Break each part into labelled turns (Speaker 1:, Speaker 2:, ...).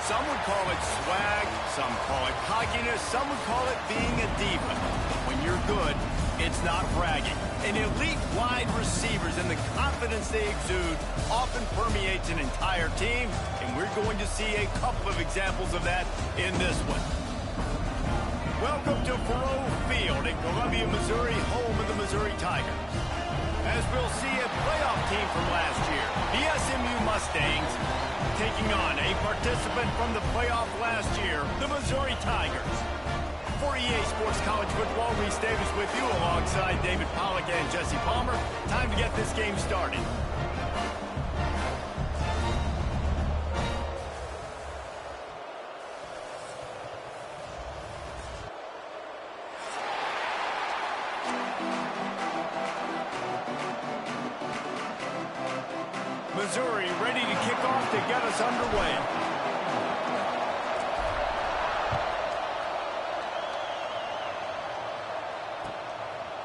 Speaker 1: Some would call it swag, some call it cockiness, some would call it being a diva. When you're good, it's not bragging. And elite wide receivers and the confidence they exude often permeates an entire team, and we're going to see a couple of examples of that in this one. Welcome to Faroe Field in Columbia, Missouri, home of the Missouri Tigers. As we'll see a playoff team from last year, the SMU Mustangs, taking on a participant from the playoff last year, the Missouri Tigers. For EA Sports College Football, Reese Davis with you alongside David Pollack and Jesse Palmer. Time to get this game started. Missouri ready to kick off to get us underway.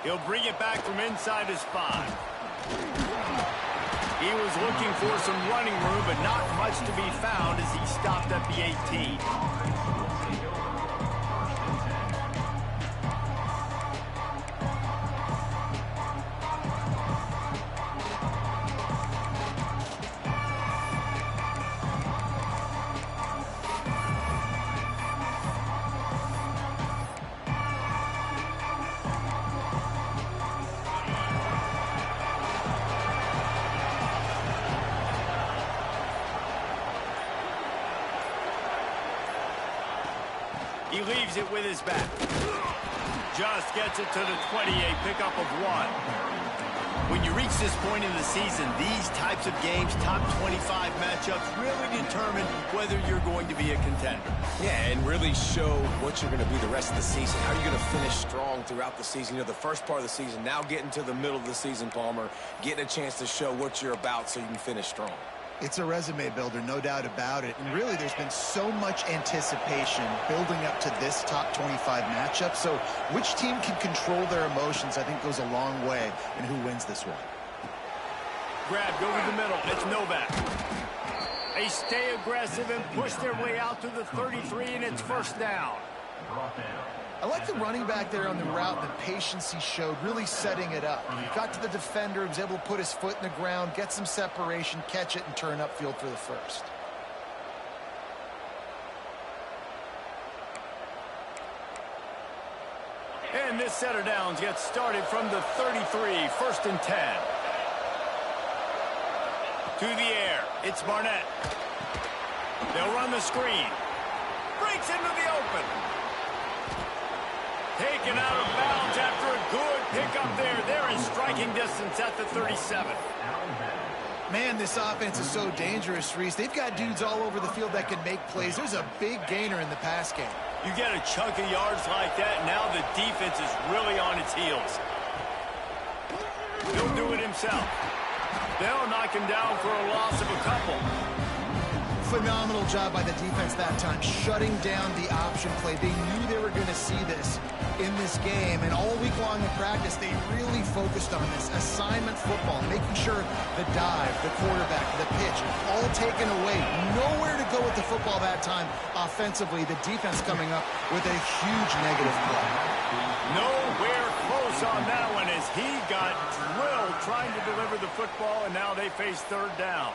Speaker 1: He'll bring it back from inside his 5. He was looking for some running room, but not much to be found as he stopped at the 18. He leaves it with his back. Just gets it to the 28, pickup of 1. When you reach this point in the season, these types of games, top 25 matchups, really determine whether you're going to be a contender.
Speaker 2: Yeah, and really show what you're going to be the rest of the season. How are you going to finish strong throughout the season? You know, the first part of the season, now getting to the middle of the season, Palmer, getting a chance to show what you're about so you can finish strong.
Speaker 3: It's a resume builder, no doubt about it. And really, there's been so much anticipation building up to this top 25 matchup. So which team can control their emotions, I think, goes a long way in who wins this one.
Speaker 1: Grab, go to the middle. It's Novak. They stay aggressive and push their way out to the 33, and it's first down.
Speaker 3: I like the running back there on the route, the patience he showed, really setting it up. He got to the defender, was able to put his foot in the ground, get some separation, catch it, and turn upfield for the first.
Speaker 1: And this set of downs gets started from the 33, first and 10. To the air, it's Barnett. They'll run the screen. Breaks into the open. Taken out of bounds after a good pickup there. They're in striking distance at the 37.
Speaker 3: Man, this offense is so dangerous, Reese. They've got dudes all over the field that can make plays. There's a big gainer in the pass game.
Speaker 1: You get a chunk of yards like that, now the defense is really on its heels. He'll do it himself. They'll knock him down for a loss of a couple.
Speaker 3: Phenomenal job by the defense that time, shutting down the option play. They knew they were going to see this in this game, and all week long in practice, they really focused on this assignment football, making sure the dive, the quarterback, the pitch, all taken away. Nowhere to go with the football that time offensively. The defense coming up with a huge negative play.
Speaker 1: Nowhere close on that one as he got drilled trying to deliver the football, and now they face third down.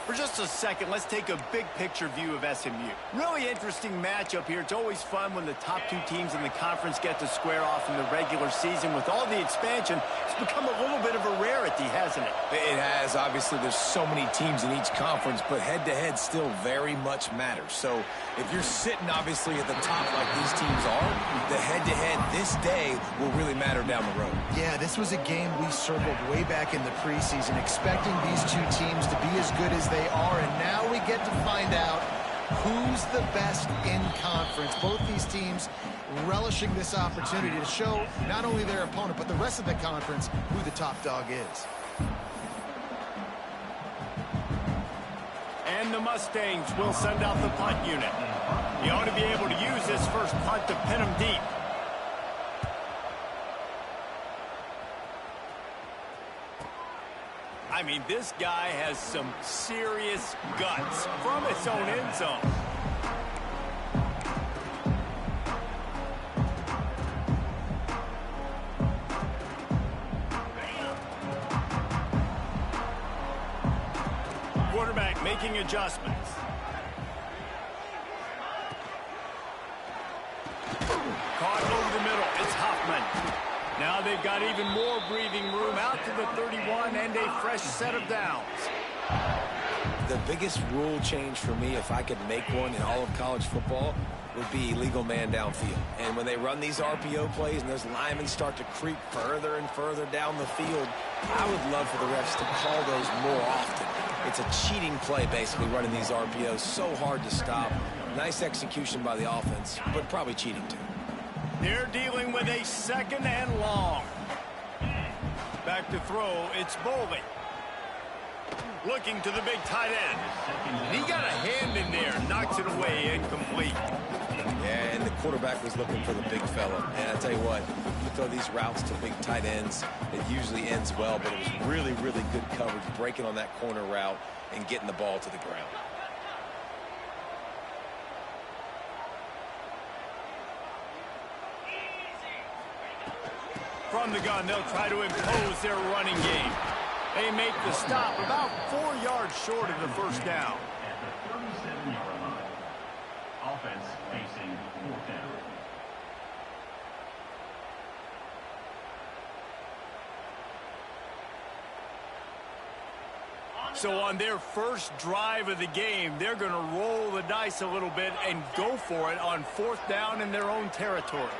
Speaker 1: For just a second, let's take a big-picture view of SMU. Really interesting matchup here. It's always fun when the top two teams in the conference get to square off in the regular season. With all the expansion, it's become a little bit of a rarity, hasn't it?
Speaker 2: It has. Obviously, there's so many teams in each conference, but head-to-head still very much matters. So if you're sitting, obviously, at the top like these teams are, the head-to-head this day will really matter down the road.
Speaker 3: Yeah, this was a game we circled way back in the preseason, expecting these two teams to be as good as they are, and now we get to find out who's the best in conference. Both these teams relishing this opportunity to show not only their opponent, but the rest of the conference who the top dog is.
Speaker 1: And the Mustangs will send out the punt unit. You ought to be able to use this first punt to pin them deep. I mean, this guy has some serious guts from his own end zone. making adjustments. Caught over the middle. It's Hoffman. Now they've got even more breathing room out to the 31 and a fresh set of downs.
Speaker 2: The biggest rule change for me, if I could make one in all of college football, would be illegal man downfield. And when they run these RPO plays and those linemen start to creep further and further down the field, I would love for the refs to call those more often. It's a cheating play, basically, running these RPOs. So hard to stop. Nice execution by the offense, but probably cheating too.
Speaker 1: They're dealing with a 2nd and long. Back to throw, it's Boley. Looking to the big tight end. He got a hand in there, knocks it away, incomplete.
Speaker 2: Yeah, and the quarterback was looking for the big fella. And I tell you what, you throw these routes to big tight ends, it usually ends well, but it was really, really good coverage, breaking on that corner route and getting the ball to the ground.
Speaker 1: From the gun, they'll try to impose their running game. They make the stop about 4 yards short of the first down.
Speaker 4: At the 37-yard line. Offense facing 4th down.
Speaker 1: So on their first drive of the game, they're going to roll the dice a little bit and go for it on 4th down in their own territory.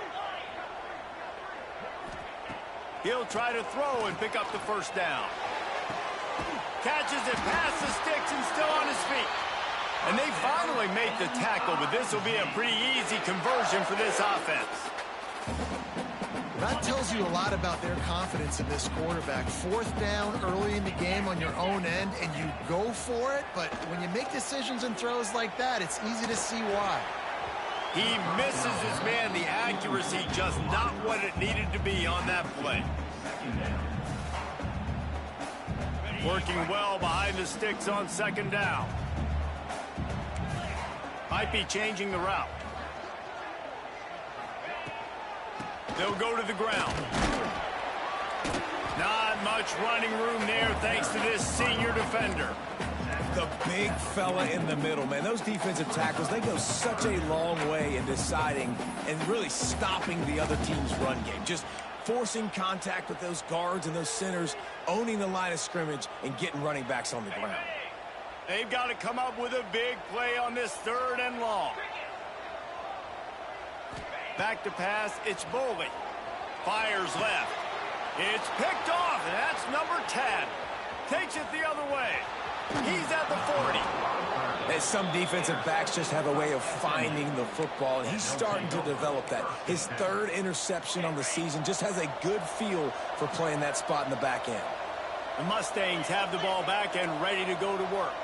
Speaker 1: He'll try to throw and pick up the first down. Catches it past the sticks and still on his feet. And they finally make the tackle, but this will be a pretty easy conversion for this offense.
Speaker 3: That tells you a lot about their confidence in this quarterback. 4th down early in the game on your own end, and you go for it, but when you make decisions and throws like that, it's easy to see why.
Speaker 1: He misses his man. The accuracy just not what it needed to be on that play. Working well behind the sticks on 2nd down. Might be changing the route. They'll go to the ground. Not much running room there thanks to this senior defender.
Speaker 2: The big fella in the middle, man. Those defensive tackles, they go such a long way in deciding and really stopping the other team's run game. Just forcing contact with those guards and those centers, owning the line of scrimmage, and getting running backs on the ground.
Speaker 1: They've got to come up with a big play on this 3rd and long. Back to pass, it's Boley. Fires left. It's picked off, and that's number 10. Takes it the other way. He's at the 40.
Speaker 2: And some defensive backs just have a way of finding the football, and he's starting to develop that. His 3rd interception on the season, just has a good feel for playing that spot in the back end.
Speaker 1: The Mustangs have the ball back and ready to go to work.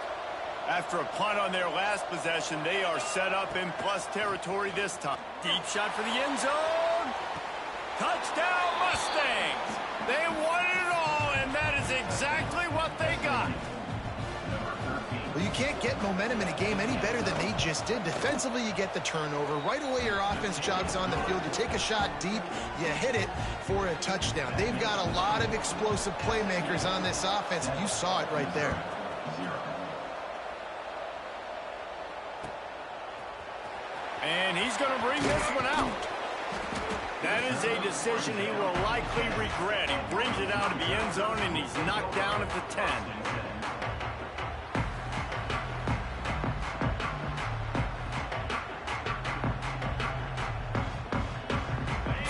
Speaker 1: After a punt on their last possession, they are set up in plus territory this time. Deep shot for the end zone. Touchdown, Mustangs. They won it all, and that is exactly what they got.
Speaker 3: Well, you can't get momentum in a game any better than they just did. Defensively, you get the turnover. Right away, your offense jogs on the field. You take a shot deep, you hit it for a touchdown. They've got a lot of explosive playmakers on this offense, and you saw it right there.
Speaker 1: And he's going to bring this one out. That is a decision he will likely regret. He brings it out of the end zone, and he's knocked down at the 10.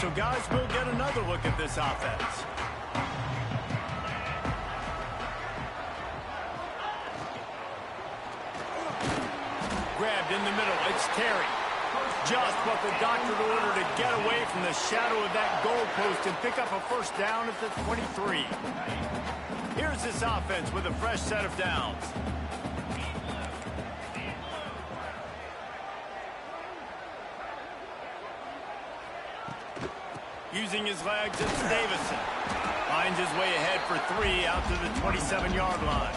Speaker 1: So, guys, we'll get another look at this offense. Grabbed in the middle. It's Terry. Just what the doctor ordered to get away from the shadow of that goalpost and pick up a first down at the 23. Here's this offense with a fresh set of downs. Using his legs, it's Davison. Finds his way ahead for 3 out to the 27-yard line.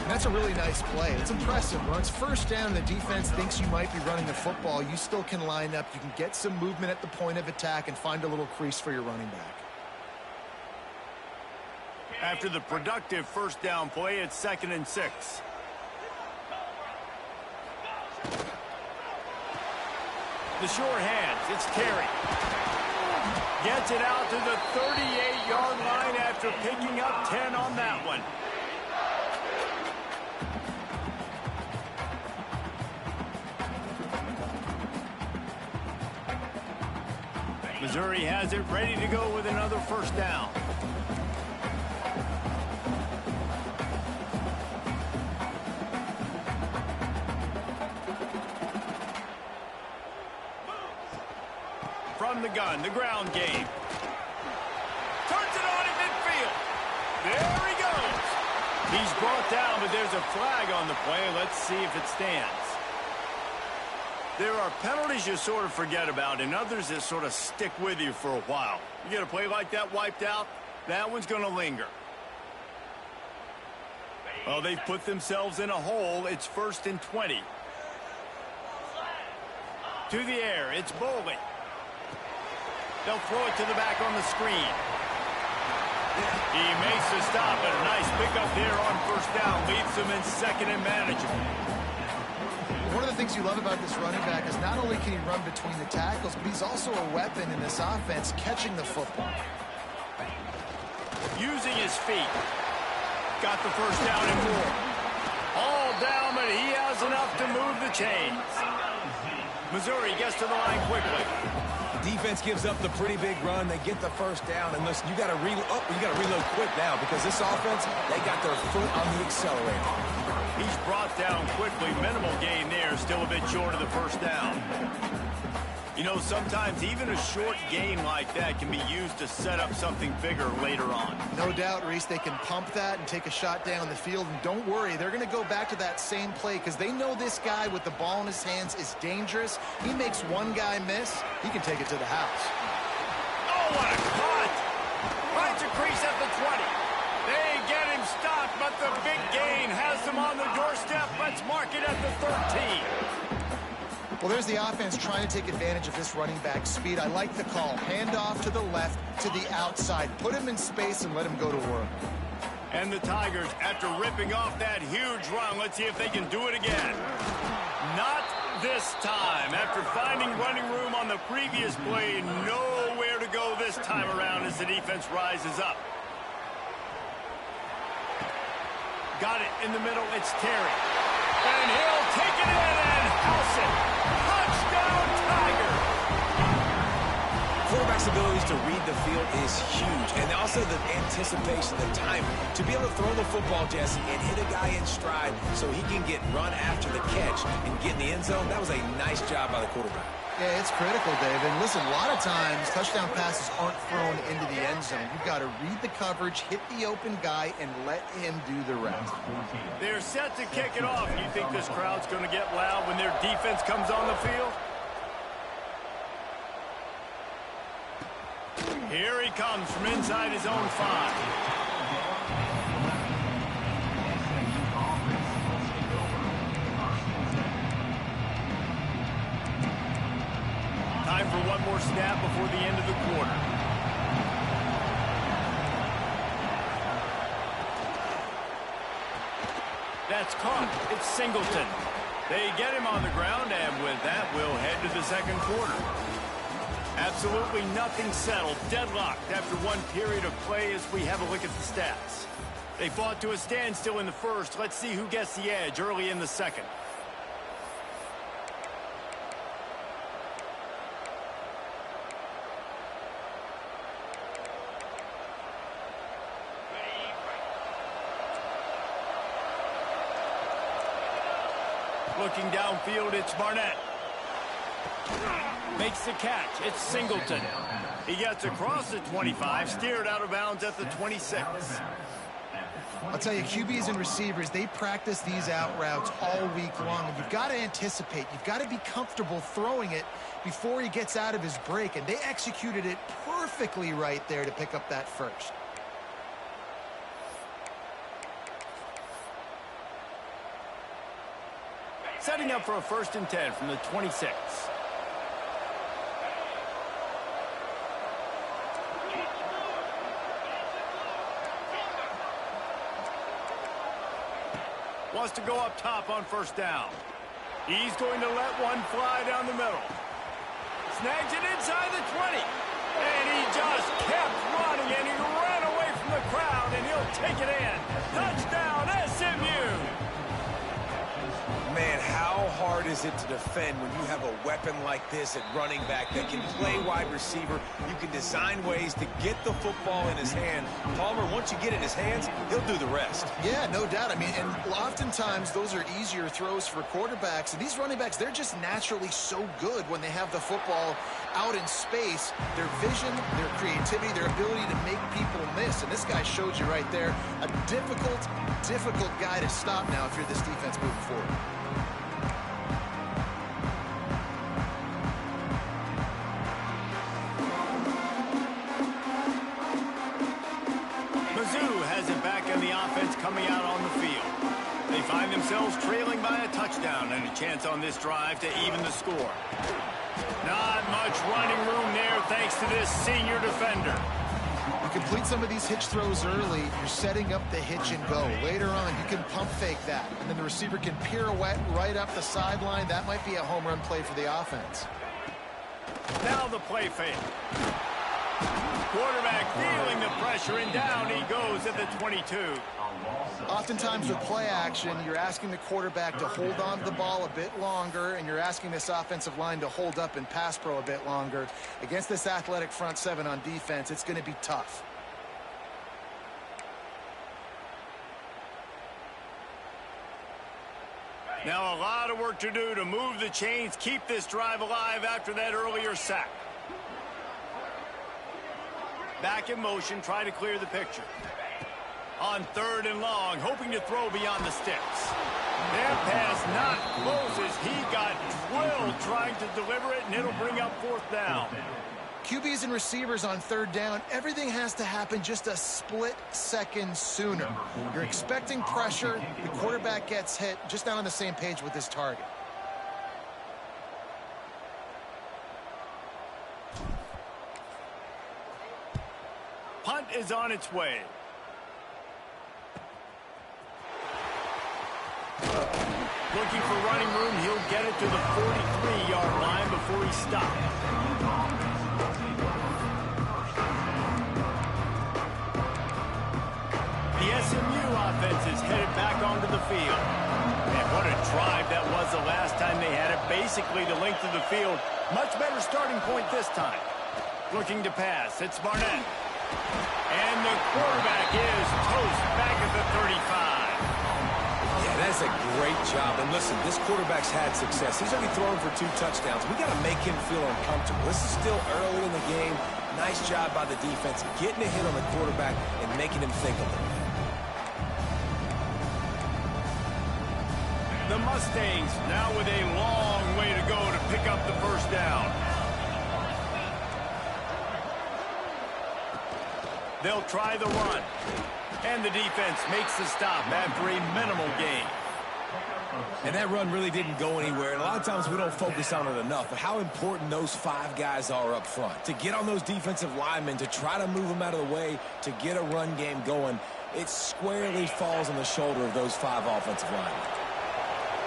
Speaker 3: And that's a really nice play. It's impressive. When it's first down and the defense thinks you might be running the football, you still can line up. You can get some movement at the point of attack and find a little crease for your running back.
Speaker 1: After the productive first down play, it's 2nd and 6. The sure hands. It's Terry. Gets it out to the 38-yard line after picking up 10 on that one. Missouri has it ready to go with another first down. From the gun, the ground game. Turns it on in midfield. There he goes. He's brought down, but there's a flag on the play. Let's see if it stands. There are penalties you sort of forget about and others that sort of stick with you for a while. You get a play like that wiped out, that one's going to linger. Well, they've put themselves in a hole. It's 1st and 20. To the air, it's Bowling. They'll throw it to the back on the screen. He makes the stop, and a nice pickup there on first down. Leaves them in second and manageable.
Speaker 3: One of the things you love about this running back is not only can he run between the tackles, but he's also a weapon in this offense, catching the football.
Speaker 1: Using his feet. Got the first down and more. All down, but he has enough to move the chains. Missouri gets to the line quickly.
Speaker 2: Defense gives up the pretty big run. They get the first down, and listen, you got to reload quick now because this offense, they got their foot on the accelerator.
Speaker 1: He's brought down quickly. Minimal gain there. Still a bit short of the first down. You know, sometimes even a short gain like that can be used to set up something bigger later on.
Speaker 3: No doubt, Reese, they can pump that and take a shot down the field. And don't worry, they're going to go back to that same play because they know this guy with the ball in his hands is dangerous. He makes one guy miss, he can take it to the house.
Speaker 1: Oh, what a cut! Finds a crease at the 20. They get him stopped, but the big gain has them on the doorstep. Let's mark it at the 13.
Speaker 3: Well, there's the offense trying to take advantage of this running back speed. I like the call. Hand off to the left, to the outside. Put him in space and let him go to work.
Speaker 1: And the Tigers, after ripping off that huge run, let's see if they can do it again. Not this time. After finding running room on the previous play, nowhere to go this time around as the defense rises up. Got it in the middle. It's Terry. And he'll take it in and house it. Touchdown, Tiger!
Speaker 2: Quarterback's abilities to read the field is huge, and also the anticipation, the timing. To be able to throw the football, Jesse, and hit a guy in stride so he can get run after the catch and get in the end zone, that was a nice job by the quarterback.
Speaker 3: Yeah, it's critical, Dave. And listen, a lot of times touchdown passes aren't thrown into the end zone. You've got to read the coverage, hit the open guy, and let him do the rest.
Speaker 1: They're set to kick it off. You think this crowd's going to get loud when their defense comes on the field? Here he comes from inside his own 5. Time for one more snap before the end of the quarter. That's caught. It's Singleton. They get him on the ground, and with that, we'll head to the second quarter. Absolutely nothing settled. Deadlocked after one period of play as we have a look at the stats. They fought to a standstill in the first. Let's see who gets the edge early in the second. Looking downfield, it's Barnett. Makes the catch. It's Singleton. He gets across the 25, steered out of bounds at the 26.
Speaker 3: I'll tell you, QBs and receivers, they practice these out routes all week long. And you've got to anticipate. You've got to be comfortable throwing it before he gets out of his break. And they executed it perfectly right there to pick up that first.
Speaker 1: Setting up for a 1st and 10 from the 26. Wants to go up top on first down. He's going to let one fly down the middle. snags it inside the 20. And he just kept running, and he ran away from the crowd, and he'll take it in. Touchdown, SMU!
Speaker 2: Man, how hard is it to defend when you have a weapon like this at running back that can play wide receiver? You can design ways to get the football in his hand. Palmer, once you get it in his hands, he'll do the rest.
Speaker 3: Yeah, no doubt. I mean, and oftentimes those are easier throws for quarterbacks. And these running backs, they're just naturally so good when they have the football out in space. Their vision, their creativity, their ability to make people miss. And this guy showed you right there, a difficult guy to stop now if you're this defense moving forward.
Speaker 1: Mizz has it back in the offense coming out on the field. They find themselves trailing by a touchdown and a chance on this drive to even the score. Not much running room there thanks to this senior defender.
Speaker 3: You complete some of these hitch throws early, you're setting up the hitch and go. Later on, you can pump fake that, and then the receiver can pirouette right up the sideline. That might be a home run play for the offense.
Speaker 1: Now the play fake. Quarterback feeling the pressure, and down he goes at the 22.
Speaker 3: Oftentimes with play action, you're asking the quarterback to hold on to the ball a bit longer, and you're asking this offensive line to hold up and pass pro a bit longer. Against this athletic front seven on defense, it's going to be tough.
Speaker 1: Now a lot of work to do to move the chains, keep this drive alive after that earlier sack. Back in motion, try to clear the picture. On 3rd and long, hoping to throw beyond the sticks. That pass not close as he got drilled trying to deliver it, and it'll bring up 4th down.
Speaker 3: QBs and receivers on 3rd down, everything has to happen just a split second sooner. You're expecting pressure, the quarterback gets hit, just not on the same page with his target.
Speaker 1: Punt is on its way. Looking for running room, he'll get it to the 43-yard line before he stopped. The SMU offense is headed back onto the field. And what a drive that was the last time they had it. Basically the length of the field. Much better starting point this time. Looking to pass. It's Barnett. And the quarterback is toast back at the 35.
Speaker 2: Yeah, that's a great job. And listen, this quarterback's had success. He's already thrown for 2 touchdowns. We got to make him feel uncomfortable. This is still early in the game. Nice job by the defense, getting a hit on the quarterback and making him think a little bit.
Speaker 1: The Mustangs now with a long way to go to pick up the 1st down. They'll try the run. And the defense makes the stop after a minimal gain.
Speaker 2: And that run really didn't go anywhere. And a lot of times we don't focus on it enough. But how important those 5 guys are up front. To get on those defensive linemen, to try to move them out of the way, to get a run game going, it squarely falls on the shoulder of those 5 offensive linemen.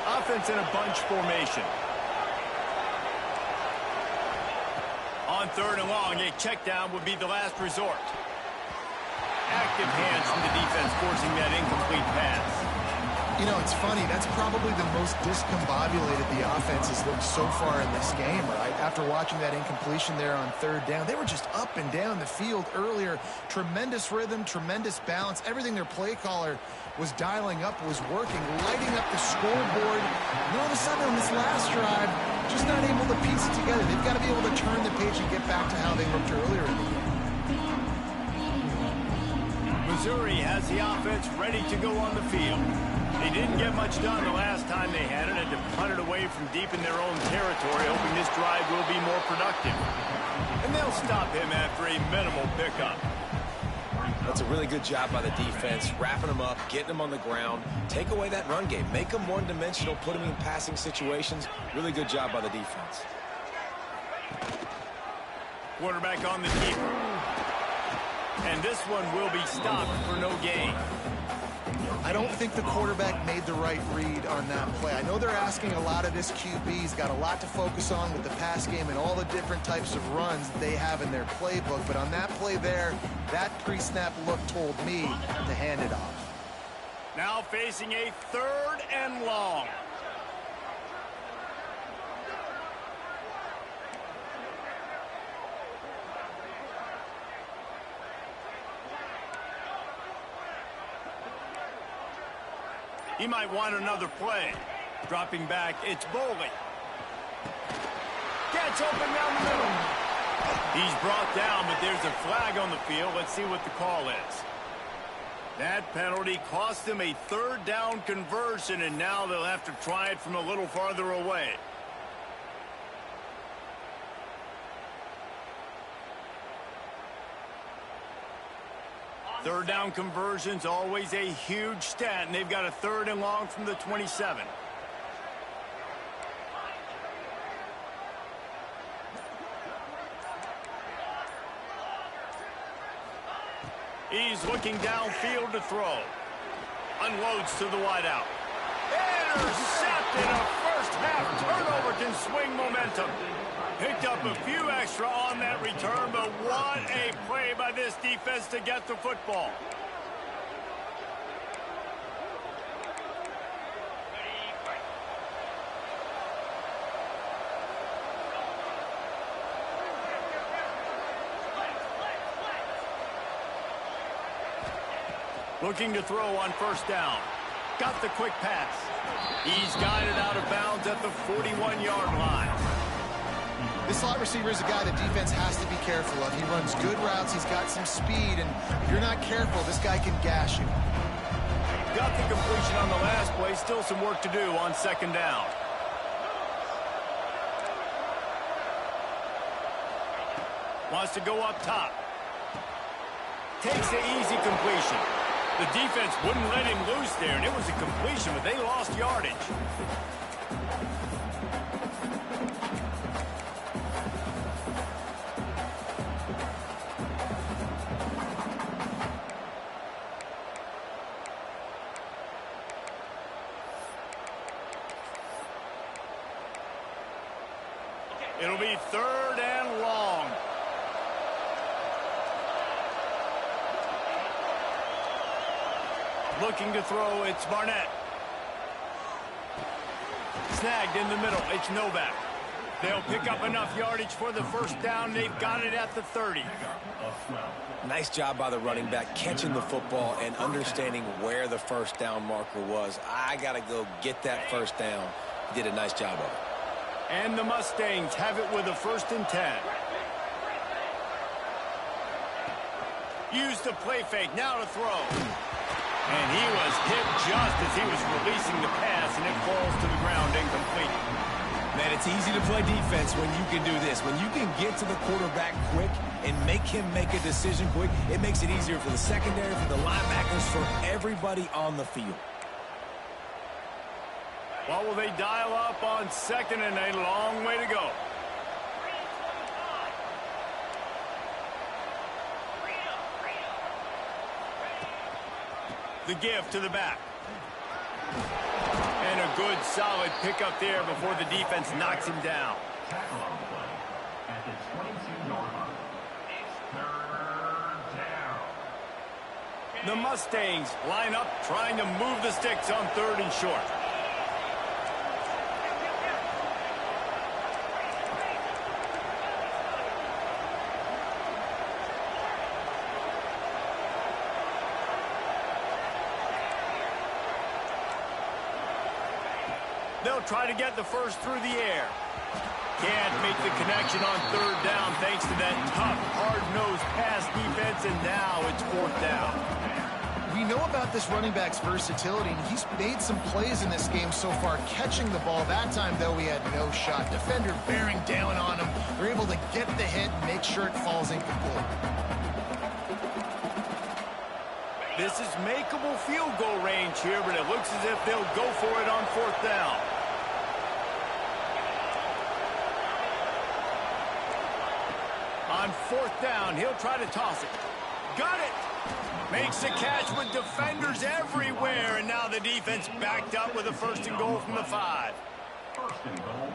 Speaker 1: Offense in a bunch formation. On 3rd and long, a check down would be the last resort. Active hands from the defense forcing that incomplete pass.
Speaker 3: You know, it's funny. That's probably the most discombobulated the offense has looked so far in this game, right? After watching that incompletion there on 3rd down, they were just up and down the field earlier. Tremendous rhythm, tremendous balance. Everything their play caller was dialing up was working, lighting up the scoreboard. And all of a sudden on this last drive, just not able to piece it together. They've got to be able to turn the page and get back to how they looked earlier in the game.
Speaker 1: Missouri has the offense ready to go on the field. They didn't get much done the last time they had it, and to punt it away from deep in their own territory, hoping this drive will be more productive. And they'll stop him after a minimal pickup.
Speaker 2: That's a really good job by the defense, wrapping them up, getting them on the ground, take away that run game, make them one-dimensional, put them in passing situations. Really good job by the defense.
Speaker 1: Quarterback on the keeper. And this one will be stopped for no gain.
Speaker 3: I don't think the quarterback made the right read on that play. I know they're asking a lot of this QB. He's got a lot to focus on with the pass game and all the different types of runs that they have in their playbook. But on that play there, that pre-snap look told me to hand it off.
Speaker 1: Now facing a 3rd and long. He might want another play. Dropping back, it's Boley. Gets open down the middle. He's brought down, but there's a flag on the field. Let's see what the call is. That penalty cost him a 3rd down conversion, and now they'll have to try it from a little farther away. Third down conversion's always a huge stat, and they've got a 3rd and long from the 27. He's looking downfield to throw. Unloads to the wideout. Intercepted. A first-half turnover can swing momentum. Picked up a few extra on that return, but what a play by this defense to get the football. Looking to throw on 1st down. Got the quick pass. He's guided out of bounds at the 41-yard line.
Speaker 3: This slot receiver is a guy the defense has to be careful of. He runs good routes. He's got some speed, and if you're not careful, this guy can gash you.
Speaker 1: Got the completion on the last play. Still some work to do on 2nd down. Wants to go up top. Takes the easy completion. The defense wouldn't let him loose there, and it was a completion, but they lost yardage. It'll be 3rd and long. Looking to throw, it's Barnett. Snagged in the middle, it's Novak. They'll pick up enough yardage for the 1st down. They've got it at the 30.
Speaker 2: Nice job by the running back catching the football and understanding where the 1st down marker was. I got to go get that 1st down. He did a nice job of it.
Speaker 1: And the Mustangs have it with a 1st and 10. Use the play fake, now to throw. And he was hit just as he was releasing the pass, and it falls to the ground incomplete.
Speaker 2: Man, it's easy to play defense when you can do this. When you can get to the quarterback quick and make him make a decision quick, it makes it easier for the secondary, for the linebackers, for everybody on the field.
Speaker 1: What will they dial up on 2nd and a long way to go? The give to the back. And a good, solid pickup there before the defense knocks him down.
Speaker 4: Tackle on the play at the 22-yard line. It's 3rd down.
Speaker 1: The Mustangs line up trying to move the sticks on 3rd and short. They'll try to get the 1st through the air. Can't make the connection on 3rd down thanks to that tough, hard-nosed pass defense, and now it's 4th down.
Speaker 3: We know about this running back's versatility, and he's made some plays in this game so far, catching the ball. That time, though, he had no shot. Defender bearing down on him. They're able to get the hit and make sure it falls incomplete.
Speaker 1: This is makeable field goal range here, but it looks as if they'll go for it on 4th down. On 4th down, he'll try to toss it. Got it. Makes the catch with defenders everywhere, and now the defense backed up with a 1st and goal from the 5.
Speaker 4: First and goal.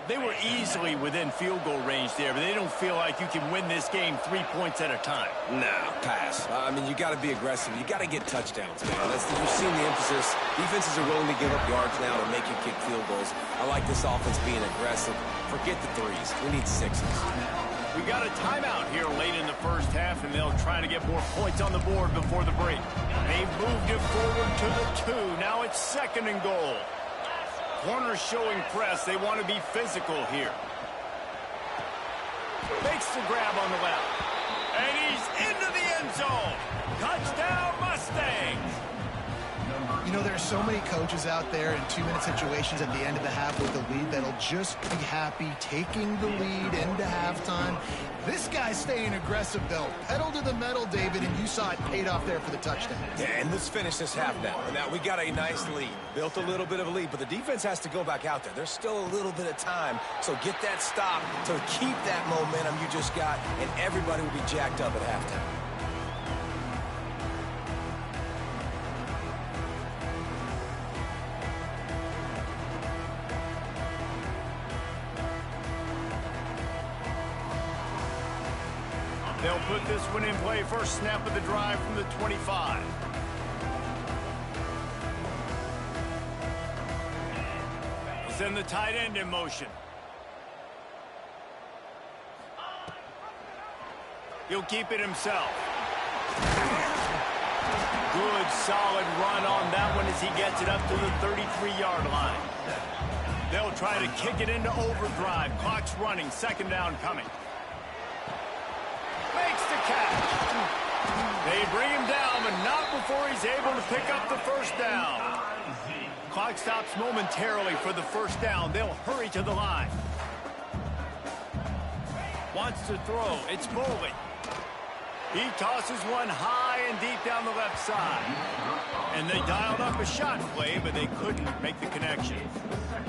Speaker 1: They were easily within field goal range there, but they don't feel like you can win this game 3 points at a time.
Speaker 2: Nah, pass. I mean, you got to be aggressive. You got to get touchdowns, man. You've seen the emphasis. Defenses are willing to give up yards now to make you kick field goals. I like this offense being aggressive. Forget the 3s. We need 6s.
Speaker 1: We got a timeout here late in the first half, and they'll try to get more points on the board before the break. They've moved it forward to the 2. Now it's 2nd and goal. Corners showing press. They want to be physical here. Makes the grab on the left. And he's into the end zone. Touchdown, Mustangs.
Speaker 3: You know, there are so many coaches out there in 2-minute situations at the end of the half with the lead that'll just be happy taking the lead into halftime. This guy's staying aggressive, though. Pedal to the metal, David, and you saw it paid off there for the touchdown.
Speaker 2: Yeah, and let's finish this half now. Now, we got a nice lead. Built a little bit of a lead, but the defense has to go back out there. There's still a little bit of time, so get that stop to keep that momentum you just got, and everybody will be jacked up at halftime.
Speaker 1: They'll put this one in play. First snap of the drive from the 25. Send the tight end in motion. He'll keep it himself. Good, solid run on that one as he gets it up to the 33-yard line. They'll try to kick it into overdrive. Clock's running. 2nd down coming. Makes the catch. They bring him down, but not before he's able to pick up the 1st down. Clock stops momentarily for the 1st down. They'll hurry to the line. Wants to throw. It's Bowling. He tosses one high and deep down the left side. And they dialed up a shot play, but they couldn't make the connection.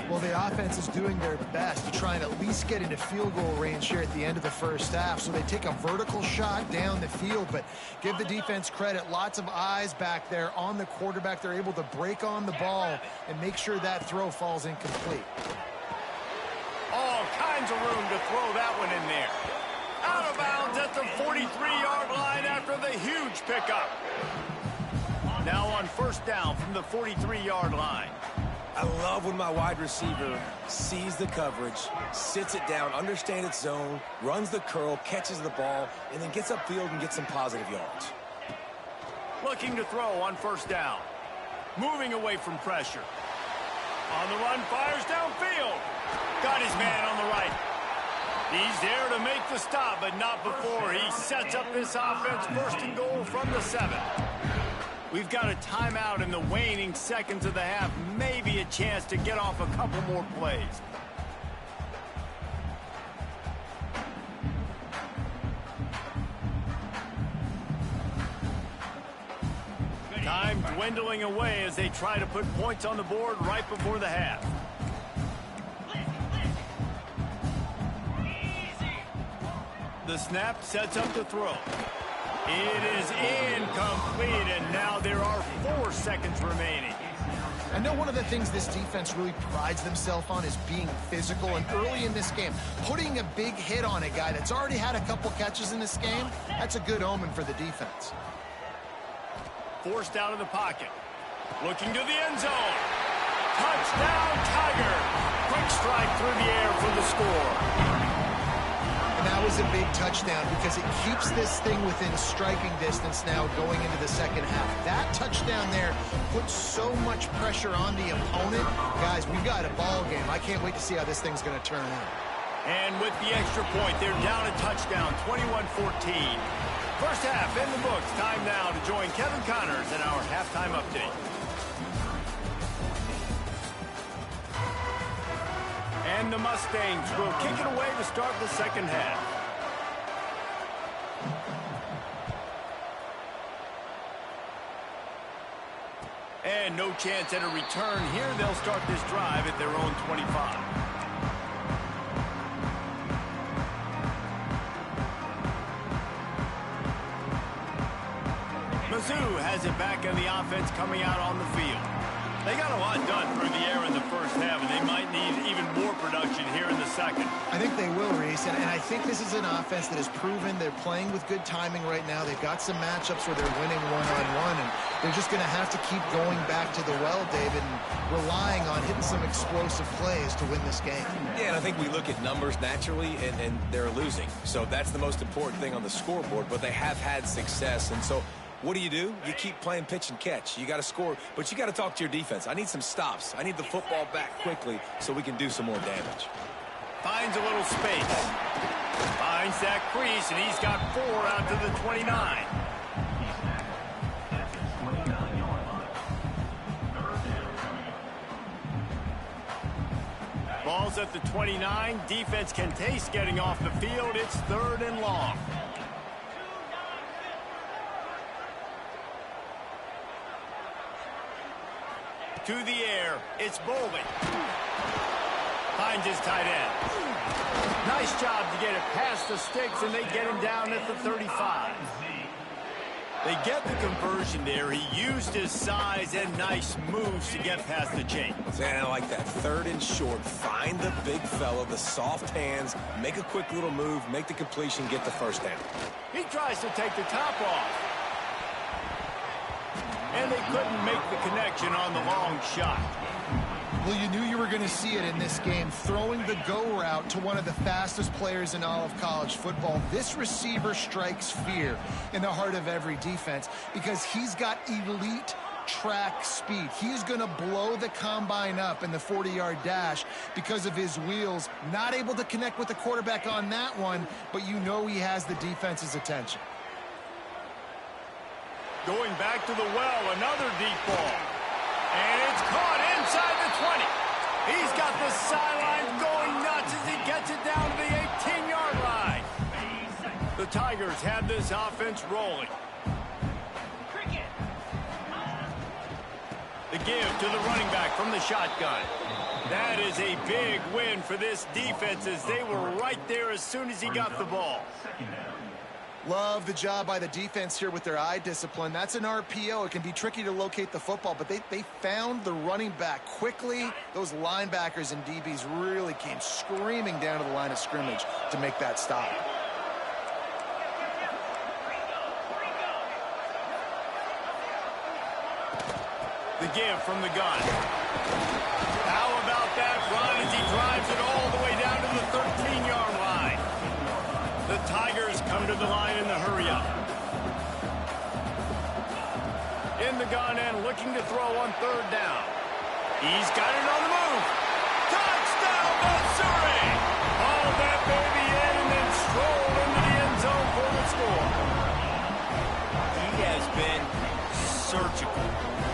Speaker 3: Well, the offense is doing their best to try and at least get into field goal range here at the end of the first half. So they take a vertical shot down the field, but give the defense credit. Lots of eyes back there on the quarterback. They're able to break on the ball and make sure that throw falls incomplete.
Speaker 1: All kinds of room to throw that one in there. Out of bounds at the 43-yard line after the huge pickup. Now on 1st down from the 43-yard line.
Speaker 2: I love when my wide receiver sees the coverage, sits it down, understands its zone, runs the curl, catches the ball, and then gets upfield and gets some positive yards.
Speaker 1: Looking to throw on 1st down. Moving away from pressure. On the run, fires downfield. Got his man on the right. He's there to make the stop, but not before he sets up this offense. 1st and goal from the 7. We've got a timeout in the waning seconds of the half. Maybe a chance to get off a couple more plays. Time dwindling away as they try to put points on the board right before the half. The snap sets up the throw. It is incomplete, and now there are 4 seconds remaining.
Speaker 3: I know one of the things this defense really prides themselves on is being physical, and early in this game, putting a big hit on a guy that's already had a couple catches in this game, that's a good omen for the defense.
Speaker 1: Forced out of the pocket. Looking to the end zone. Touchdown, Tiger. Quick strike through the air for the score.
Speaker 3: That was a big touchdown because it keeps this thing within striking distance now going into the 2nd half. That touchdown there puts so much pressure on the opponent. Guys, we've got a ball game. I can't wait to see how this thing's going to turn out.
Speaker 1: And with the extra point, they're down a touchdown, 21-14. First half in the books. Time now to join Kevin Connors in our halftime update. And the Mustangs will kick it away to start the 2nd half. And no chance at a return here. They'll start this drive at their own 25. Mizz has it back in the offense coming out on the field. They got a lot done through the air in the first half, and they might need even more production here in the second.
Speaker 3: I think they will, Reese, and I think this is an offense that has proven they're playing with good timing right now. They've got some matchups where they're winning one-on-one, and they're just going to have to keep going back to the well, David, and relying on hitting some explosive plays to win this game.
Speaker 2: Yeah, and I think we look at numbers naturally, and they're losing. So that's the most important thing on the scoreboard, but they have had success, and so what do? You keep playing pitch and catch. You got to score, but you got to talk to your defense. I need some stops. I need the football back quickly so we can do some more damage.
Speaker 1: Finds a little space. Finds that crease, and he's got 4 out to the 29. Ball's at the 29. Defense can taste getting off the field. It's 3rd and long. To the air, it's Bolden. Finds his tight end. Nice job to get it past the sticks, and they get him down at the 35. They get the conversion there. He used his size and nice moves to get past the chain.
Speaker 2: And I like that. 3rd and short. Find the big fella, the soft hands, make a quick little move, make the completion, get the first down.
Speaker 1: He tries to take the top off. And they couldn't make the connection on the long shot.
Speaker 3: Well, you knew you were going to see it in this game. Throwing the go route to one of the fastest players in all of college football. This receiver strikes fear in the heart of every defense because he's got elite track speed. He's going to blow the combine up in the 40-yard dash because of his wheels. Not able to connect with the quarterback on that one, but you know he has the defense's attention.
Speaker 1: Going back to the well, another deep ball. And it's caught inside the 20. He's got the sideline going nuts as he gets it down to the 18-yard line. The Tigers have this offense rolling. The give to the running back from the shotgun. That is a big win for this defense as they were right there as soon as he got the ball.
Speaker 3: Love the job by the defense here with their eye discipline. That's an RPO. It can be tricky to locate the football, but they found the running back quickly. Those linebackers and DBs really came screaming down to the line of scrimmage to make that stop.
Speaker 1: The give from the gun. How about that run as he drives it all the way down to the 13-yard line? The Tigers come to the line in the hurry-up. In the gun and looking to throw on 3rd down. He's got it on the move. Touchdown, Missouri! Haul that baby in and then stroll into the end zone for the score. He has been surgical.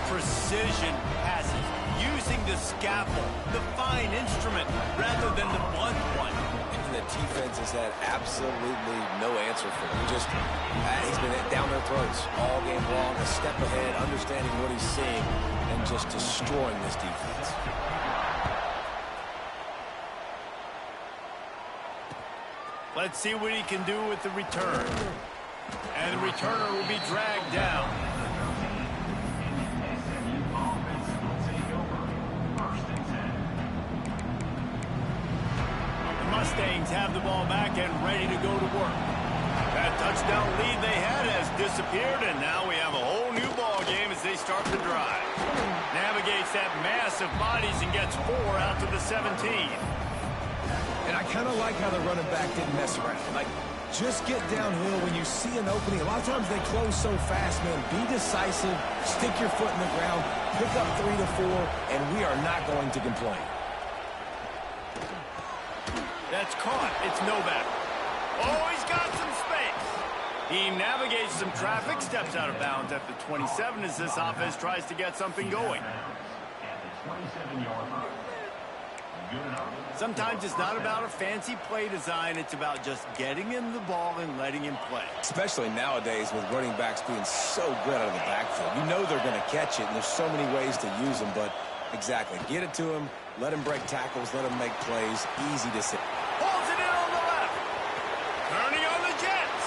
Speaker 1: Precision passes, using the scalpel, the fine instrument, rather than the blunt one.
Speaker 2: The defense has had absolutely no answer for him. He's been down their throats all game long, a step ahead, understanding what he's seeing, and just destroying this defense.
Speaker 1: Let's see what he can do with the return. And the returner will be dragged down. Mustangs have the ball back and ready to go to work. That touchdown lead they had has disappeared, and now we have a whole new ball game as they start the drive. Navigates that mass of bodies and gets 4 out to the 17.
Speaker 2: And I kind of like how the running back didn't mess around. Just get downhill when you see an opening. A lot of times they close so fast, man. Be decisive, stick your foot in the ground, pick up 3 to 4, and we are not going to complain.
Speaker 1: That's caught. It's Novak. Oh, he's got some space. He navigates some traffic, steps out of bounds at the 27 as this offense tries to get something going. Sometimes it's not about a fancy play design. It's about just getting him the ball and letting him play.
Speaker 2: Especially nowadays with running backs being so good out of the backfield. You know they're going to catch it, and there's so many ways to use them, but exactly. Get it to him, let him break tackles, let him make plays. Easy to see.
Speaker 1: Pulls it in on the left. Turning on the Jets.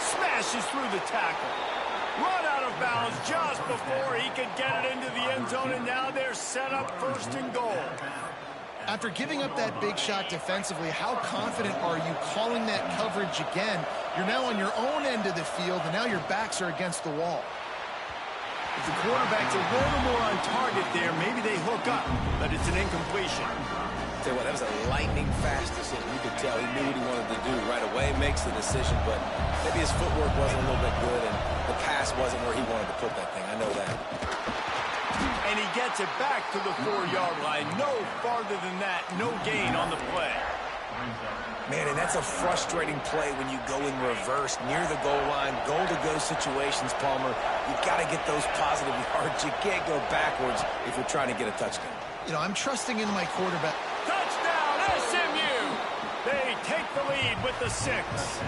Speaker 1: Smashes through the tackle. Run out of bounds just before he could get it into the end zone, and now they're set up first and goal.
Speaker 3: After giving up that big shot defensively, how confident are you calling that coverage again? You're now on your own end of the field, and now your backs are against the wall.
Speaker 1: If the quarterback's a little more on target there, maybe they hook up, but it's an incompletion.
Speaker 2: Tell you what, that was a lightning-fast decision. You could tell he knew what he wanted to do right away, makes the decision, but maybe his footwork wasn't a little bit good, and the pass wasn't where he wanted to put that thing. I know that.
Speaker 1: And he gets it back to the 4-yard line. No farther than that, no gain on the play.
Speaker 2: Man, and that's a frustrating play when you go in reverse near the goal line, goal-to-go situations, Palmer. You've got to get those positive yards. You can't go backwards if you're trying to get a touchdown.
Speaker 3: You know, I'm trusting in my quarterback.
Speaker 1: Touchdown, SMU! They take the lead with the 6.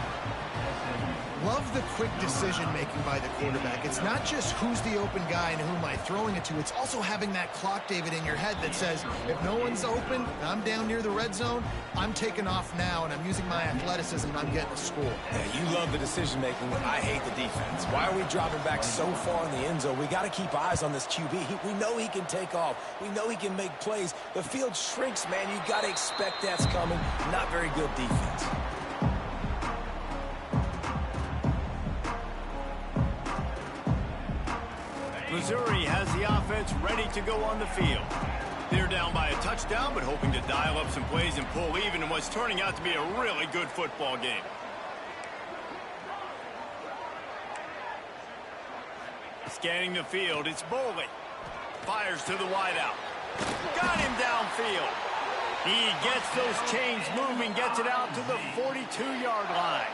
Speaker 3: Love the quick decision-making by the quarterback. It's not just who's the open guy and who am I throwing it to. It's also having that clock, David, in your head that says, if no one's open, and I'm down near the red zone, I'm taking off now, and I'm using my athleticism, and I'm getting a score.
Speaker 2: Yeah, you love the decision-making. I hate the defense. Why are we dropping back so far in the end zone? We got to keep eyes on this QB. We know he can take off. We know he can make plays. The field shrinks, man. You got to expect that's coming. Not very good defense.
Speaker 1: Missouri has the offense ready to go on the field. They're down by a touchdown, but hoping to dial up some plays and pull even in what's turning out to be a really good football game. Scanning the field, it's Boley. Fires to the wideout. Got him downfield. He gets those chains moving, gets it out to the 42-yard line.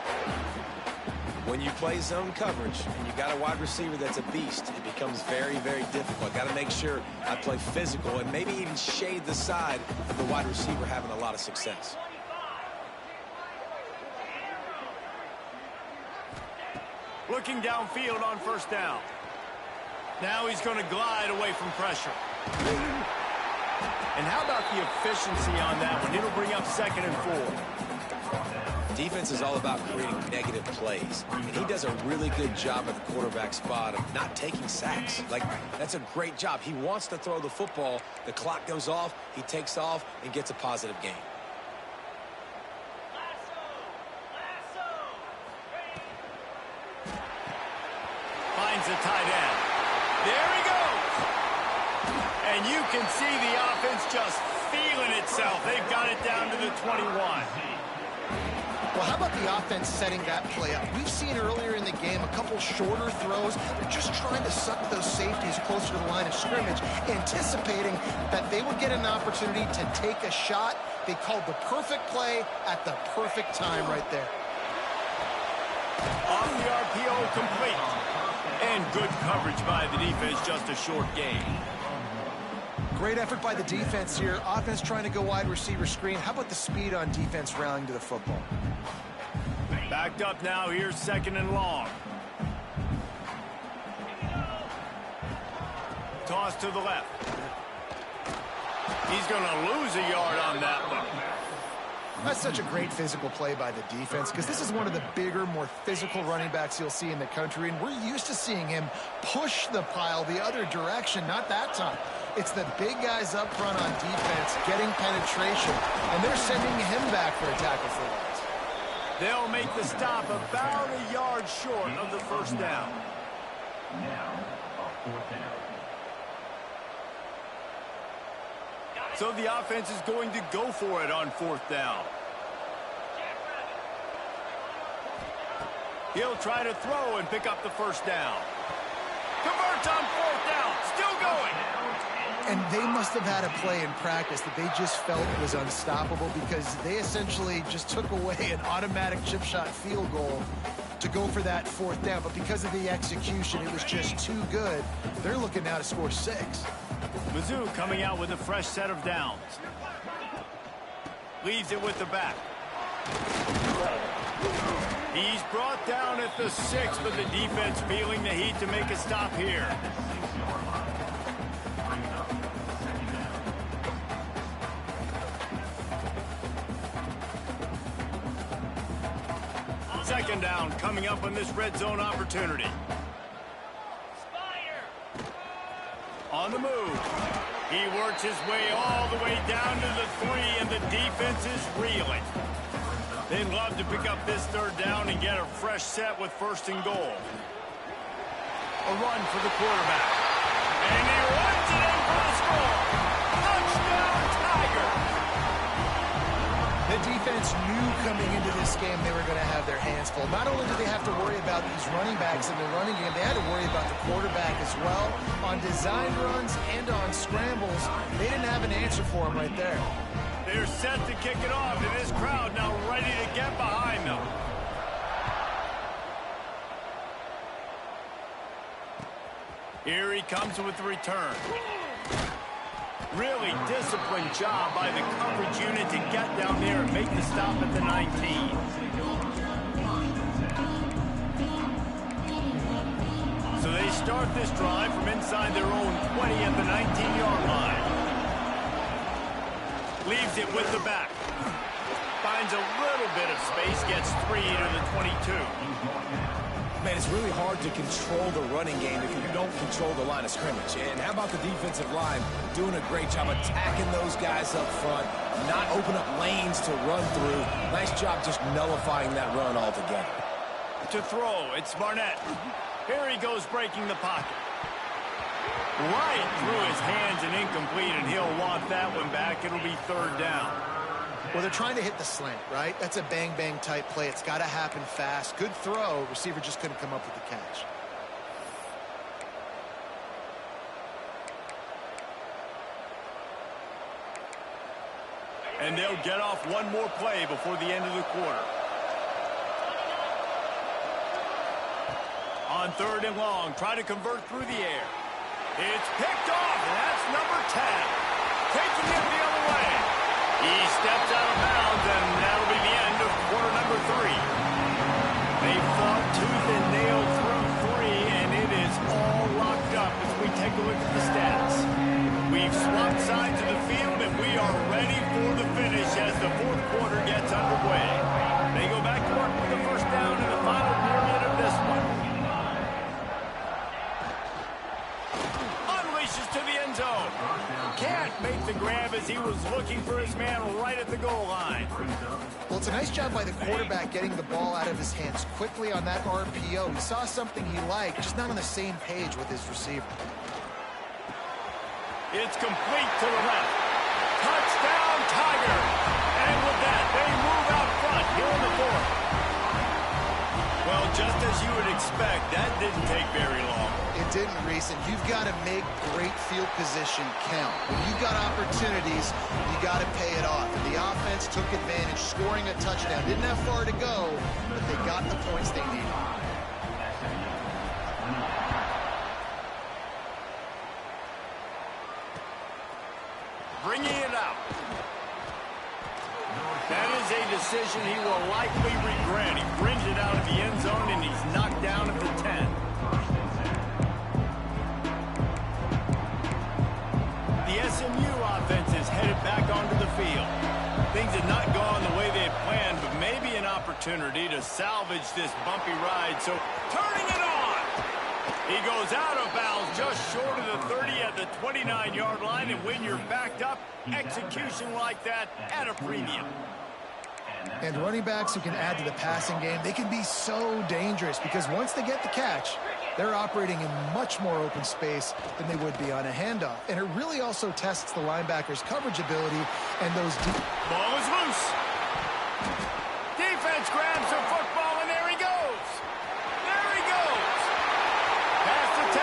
Speaker 2: When you play zone coverage and you got a wide receiver that's a beast, it becomes very, very difficult. Got to make sure I play physical and maybe even shade the side of the wide receiver having a lot of success.
Speaker 1: Looking downfield on first down. Now he's going to glide away from pressure. And how about the efficiency on that one? It'll bring up 2nd and 4.
Speaker 2: Defense is all about creating negative plays, and he does a really good job at the quarterback spot of not taking sacks. Like, that's a great job. He wants to throw the football. The clock goes off, he takes off, and gets a positive gain.
Speaker 1: Finds the tight end. There he goes. And you can see the offense just feeling itself. They've got it down to the 21.
Speaker 3: Well, how about the offense setting that play up? We've seen earlier in the game a couple shorter throws. They're just trying to suck those safeties closer to the line of scrimmage, anticipating that they would get an opportunity to take a shot. They called the perfect play at the perfect time right there.
Speaker 1: Off the RPO, complete. And good coverage by the defense, just a short gain.
Speaker 3: Great effort by the defense here. Offense trying to go wide receiver screen. How about the speed on defense rallying to the football?
Speaker 1: Backed up now. Here's 2nd and long. Toss to the left. He's going to lose a yard on that one.
Speaker 3: That's such a great physical play by the defense because this is one of the bigger, more physical running backs you'll see in the country, and we're used to seeing him push the pile the other direction. Not that time. It's the big guys up front on defense getting penetration, and they're sending him back for a tackle for loss.
Speaker 1: They'll make the stop about a yard short of the first down.
Speaker 4: Now, a 4th down.
Speaker 1: So the offense is going to go for it on 4th down. He'll try to throw and pick up the first down. Converts on 4th down. Still going.
Speaker 3: And they must have had a play in practice that they just felt was unstoppable because they essentially just took away an automatic chip shot field goal to go for that 4th down. But because of the execution, it was just too good. They're looking now to score 6.
Speaker 1: Mizzou coming out with a fresh set of downs. Leaves it with the back. He's brought down at the 6, but the defense feeling the heat to make a stop here. Second down coming up on this red zone opportunity. On the move. He works his way all the way down to the 3, and the defense is reeling. They'd love to pick up this third down and get a fresh set with 1st and goal. A run for the quarterback. And he runs it in for the score. Touchdown, Tiger!
Speaker 3: The defense knew coming into this game they were going to have their hands full. Not only did they have to worry about these running backs in the running game, they had to worry about the quarterback as well. On designed runs and on scrambles, they didn't have an answer for him right there.
Speaker 1: They're set to kick it off, and this crowd now ready to get behind them. Here he comes with the return. Really disciplined job by the coverage unit to get down there and make the stop at the 19. So they start this drive from inside their own 20 at the 19-yard line. Leaves it with the back. Finds a little bit of space, gets 3 to the 22.
Speaker 2: Man, it's really hard to control the running game if you don't control the line of scrimmage. And how about the defensive line doing a great job attacking those guys up front, not open up lanes to run through. Nice job just nullifying that run altogether.
Speaker 1: To throw, it's Barnett. Here he goes breaking the pocket. Right through his hands and incomplete, and he'll want that one back. It'll be 3rd down.
Speaker 3: Well, they're trying to hit the slant, right? That's a bang-bang type play. It's got to happen fast. Good throw. Receiver just couldn't come up with the catch.
Speaker 1: And they'll get off one more play before the end of the quarter. On 3rd and long, try to convert through the air. It's picked off, and that's number 10. Taking it the other way. He steps out of bounds, and that'll be the end of quarter number 3. They fought tooth and nail through 3, and it is all locked up as we take a look at the stats. We've swapped sides of the field, and we are ready for the finish as the 4th quarter gets underway. They go back to work with the 1st down in the final period of this one. Unleashes to the end zone. Can't make the grab as he was looking for his man right at the goal line.
Speaker 3: Well, it's a nice job by the quarterback getting the ball out of his hands quickly on that RPO. He saw something he liked, just not on the same page with his receiver.
Speaker 1: It's complete to the left. Touchdown, Tiger. And with that, they move out front here in the 4th. Well, just as you would expect, that didn't take very long.
Speaker 3: It didn't, Reese, and you've got to make great field position count. When you've got opportunities, you got to pay it off. And the offense took advantage, scoring a touchdown. Didn't have far to go, but they got the points they needed.
Speaker 1: Bringing it out. That is a decision he will likely regret. He brings it out of the end zone, and he's knocked down at the 10. The SMU offense is headed back onto the field. Things had not gone the way they had planned, but maybe an opportunity to salvage this bumpy ride. So, turning it on! He goes out of bounds just short of the 30 at the 29-yard line, and when you're backed up, execution like that at a premium.
Speaker 3: And running backs who can add to the passing game, they can be so dangerous because once they get the catch, they're operating in much more open space than they would be on a handoff. And it really also tests the linebacker's coverage ability and those deep...
Speaker 1: Ball is loose. Defense grabs the football, and there he goes. There he goes. Past the 10.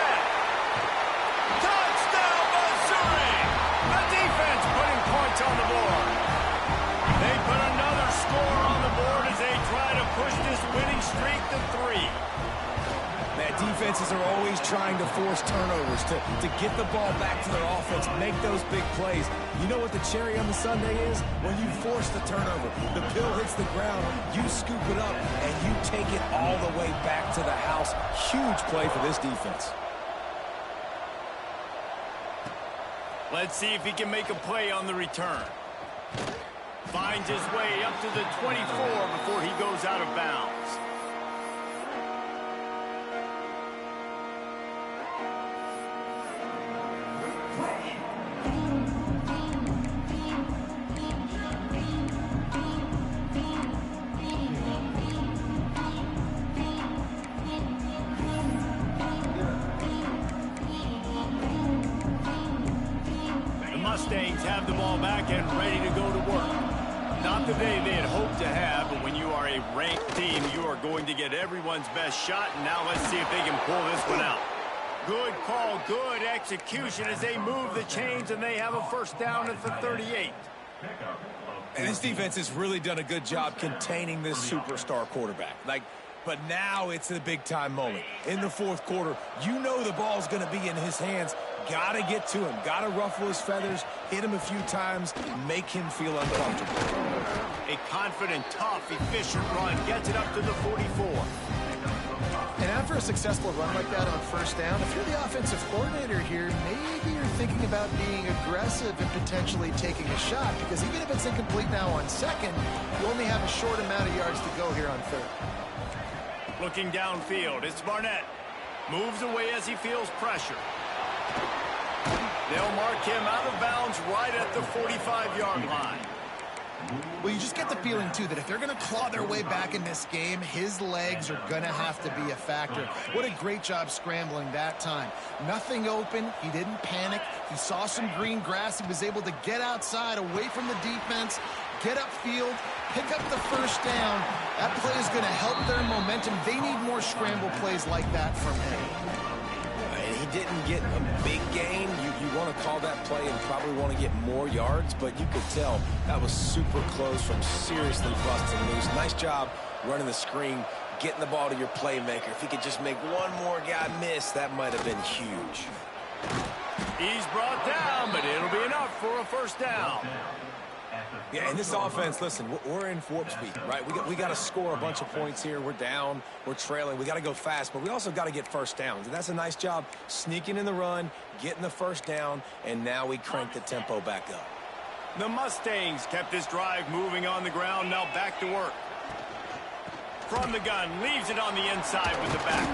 Speaker 1: Touchdown, Missouri. The defense putting points on the board. They put another score on the board as they try to push this winning streak to 3.
Speaker 2: Man, defenses are always trying to force turnovers to get the ball back to their offense, make those big plays. You know what the cherry on the sundae is? When you force the turnover, the pill hits the ground, you scoop it up, and you take it all the way back to the house. Huge play for this defense.
Speaker 1: Let's see if he can make a play on the return. Finds his way up to the 24 before he goes out of bounds. Mustangs have the ball back and ready to go to work. Not the day they had hoped to have, but when you are a ranked team, you are going to get everyone's best shot. And now let's see if they can pull this one out. Good call, good execution as they move the chains, and they have a first down at the 38.
Speaker 2: And this defense has really done a good job containing this superstar quarterback. But now it's a big-time moment. In the fourth quarter, you know the ball's going to be in his hands. Got to get to him. Got to ruffle his feathers, hit him a few times, make him feel uncomfortable.
Speaker 1: A confident, tough, efficient run gets it up to the 44.
Speaker 3: And after a successful run like that on first down, if you're the offensive coordinator here, maybe you're thinking about being aggressive and potentially taking a shot, because even if it's incomplete now on second, you only have a short amount of yards to go here on third.
Speaker 1: Looking downfield, it's Barnett. Moves away as he feels pressure. They'll mark him out of bounds right at the 45-yard line.
Speaker 3: Well, you just get the feeling, too, that if they're going to claw their way back in this game, his legs are going to have to be a factor. What a great job scrambling that time. Nothing open. He didn't panic. He saw some green grass. He was able to get outside, away from the defense, get upfield, pick up the first down. That play is going to help their momentum. They need more scramble plays like that from him.
Speaker 2: He didn't get a big gain. You want to call that play and probably want to get more yards, but you could tell that was super close from seriously busting loose. Nice job running the screen, getting the ball to your playmaker. If he could just make one more guy miss, that might have been huge.
Speaker 1: He's brought down, but it'll be enough for a first down.
Speaker 2: Yeah, and this offense, listen, we're in warp speed, right? We got to score a bunch of points here. We're down, we're trailing. We got to go fast, but we also got to get first downs. And that's a nice job sneaking in the run, getting the first down, and now we crank the tempo back up.
Speaker 1: The Mustangs kept this drive moving on the ground, now back to work. From the gun, leaves it on the inside with the back.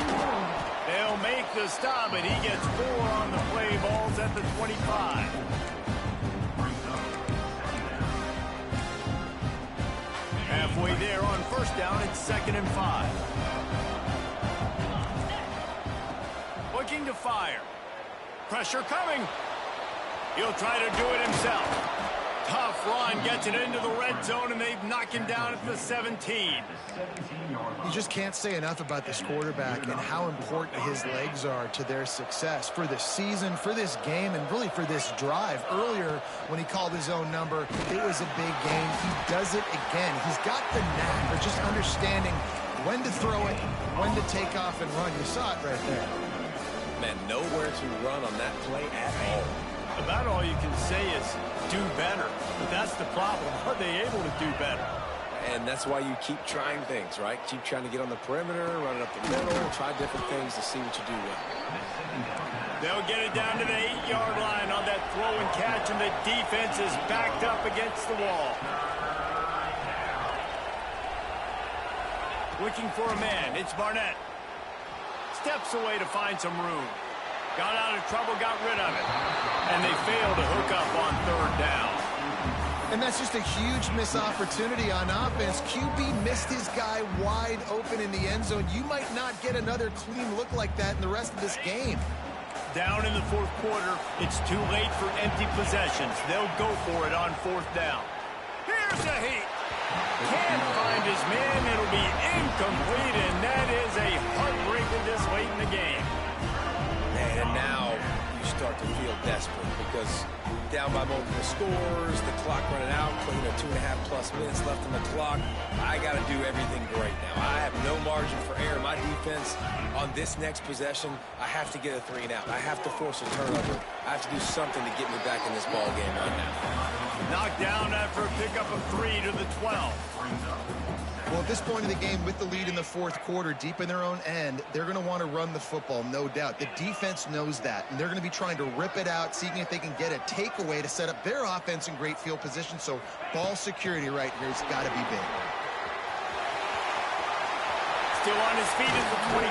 Speaker 1: They'll make the stop, and he gets 4 on the play. Balls at the 25. Halfway there on first down, it's 2nd and 5. Looking to fire. Pressure coming. He'll try to do it himself. Tough run, gets it into the red zone, and they've knocked him down at the 17.
Speaker 3: You just can't say enough about this quarterback and how important his legs are to their success for this season, for this game, and really for this drive. Earlier, when he called his own number, it was a big game. He does it again. He's got the knack of just understanding when to throw it, when to take off and run. You saw it right there.
Speaker 2: Man, nowhere to run on that play at all.
Speaker 1: About all you can say is do better. But that's the problem. Are they able to do better?
Speaker 2: And that's why you keep trying things, right? Keep trying to get on the perimeter, run it up the middle, try different things to see what you do well.
Speaker 1: They'll get it down to the 8-yard line on that throw and catch, and the defense is backed up against the wall. Looking for a man. It's Barnett. Steps away to find some room. Got out of trouble, got rid of it. And they fail to hook up on 3rd down.
Speaker 3: And that's just a huge missed opportunity on offense. QB missed his guy wide open in the end zone. You might not get another clean look like that in the rest of this game.
Speaker 1: Down in the 4th quarter, it's too late for empty possessions. They'll go for it on 4th down. Here's a heat. Can't find his man. It'll be incomplete, and that is a heartbreaker this late in the game.
Speaker 2: And now you start to feel desperate because down by multiple scores, the clock running out, putting 2.5+ minutes left on the clock. I got to do everything great now. I have no margin for error. My defense on this next possession, I have to get a 3 and out. I have to force a turnover. I have to do something to get me back in this ball game right now.
Speaker 1: Knocked down after a pickup of 3 to the 12.
Speaker 3: Well, at this point in the game, with the lead in the 4th quarter, deep in their own end, they're going to want to run the football, no doubt. The defense knows that, and they're going to be trying to rip it out, seeing if they can get a takeaway to set up their offense in great field position. So ball security right here has got to be big.
Speaker 1: Still on his feet at the 25.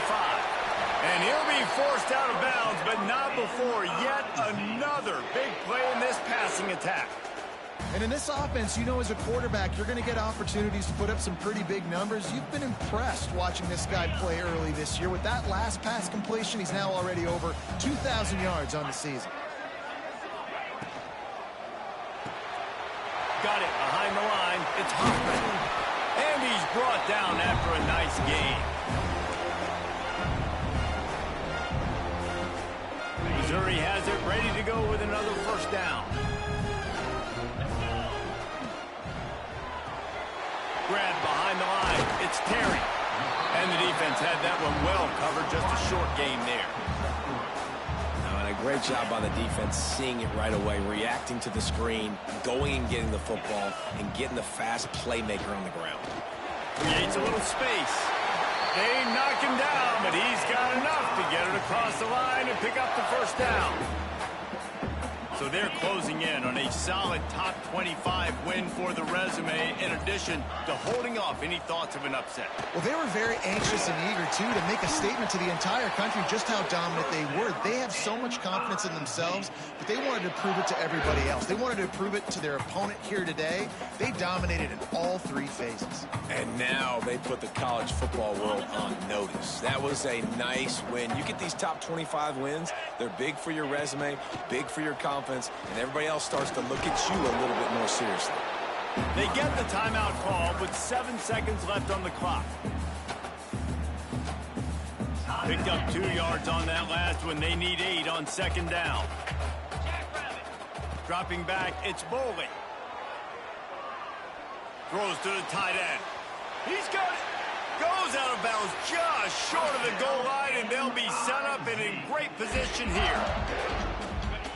Speaker 1: And he'll be forced out of bounds, but not before yet another big play in this passing attack.
Speaker 3: And in this offense, you know, as a quarterback, you're going to get opportunities to put up some pretty big numbers. You've been impressed watching this guy play early this year. With that last pass completion, he's now already over 2,000 yards on the season.
Speaker 1: got it behind the line. It's Hoffman. And he's brought down after a nice gain. Missouri has it ready to go with another first down. Grab behind the line. It's Terry. And the defense had that one well covered. Just a short gain there.
Speaker 2: And a great job by the defense seeing it right away, reacting to the screen, going and getting the football, and getting the fast playmaker on the ground.
Speaker 1: Creates a little space. They knock him down, but he's got enough to get it across the line and pick up the first down. So they're closing in on a solid top 25 win for the resume, in addition to holding off any thoughts of an upset.
Speaker 3: Well, they were very anxious and eager, too, to make a statement to the entire country just how dominant they were. They have so much confidence in themselves, but they wanted to prove it to everybody else. They wanted to prove it to their opponent here today. They dominated in all three phases.
Speaker 2: And now they put the college football world on notice. That was a nice win. You get these top 25 wins, they're big for your resume, big for your confidence, and everybody else starts to look at you a little bit more seriously.
Speaker 1: They get the timeout call with 7 seconds left on the clock. Picked up 2 yards on that last one. They need 8 on second down. Dropping back, it's Boley. Throws to the tight end. He's got it. Goes out of bounds just short of the goal line, and they'll be set up and in great position here.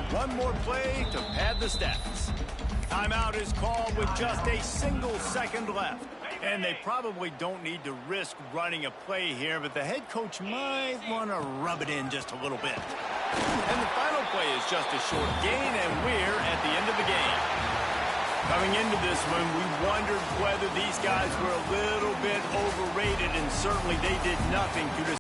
Speaker 1: One more play to pad the stats. Timeout is called with just a single second left. And they probably don't need to risk running a play here, but the head coach might want to rub it in just a little bit. And the final play is just a short gain, and we're at the end of the game. Coming into this one, we wondered whether these guys were a little bit overrated, and certainly they did nothing to